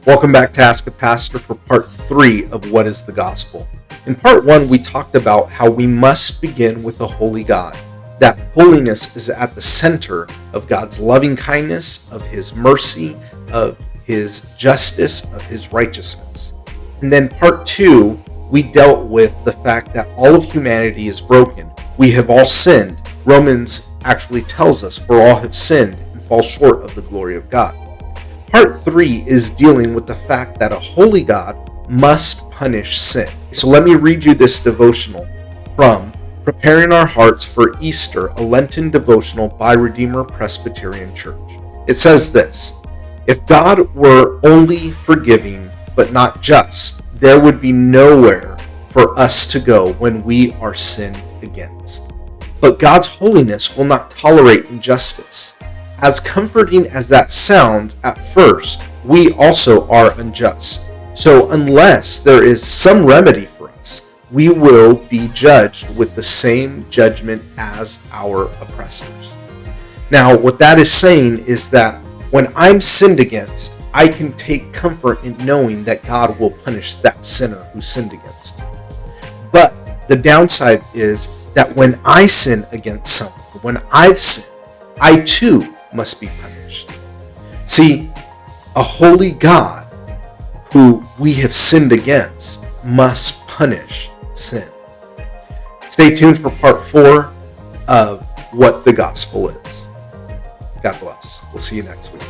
Welcome back to Ask a Pastor for part 3 of What is the Gospel. In part 1, we talked about how we must begin with a holy God. That holiness is at the center of God's loving kindness, of His mercy, of His justice, of His righteousness. And then part 2, we dealt with the fact that all of humanity is broken. We have all sinned. Romans actually tells us, for all have sinned and fall short of the glory of God. Part 3 is dealing with the fact that a holy God must punish sin. So let me read you this devotional from Preparing Our Hearts for Easter, a Lenten devotional by Redeemer Presbyterian Church. It says this: if God were only forgiving but not just, there would be nowhere for us to go when we are sinned against. But God's holiness will not tolerate injustice. As comforting as that sounds at first, we also are unjust. So unless there is some remedy for us, we will be judged with the same judgment as our oppressors. Now, what that is saying is that when I'm sinned against, I can take comfort in knowing that God will punish that sinner who sinned against me. But the downside is that when I sin against someone, when I've sinned, I too must be punished. See, a holy God who we have sinned against must punish sin. Stay tuned for part 4 of What the Gospel is. God bless. We'll see you next week.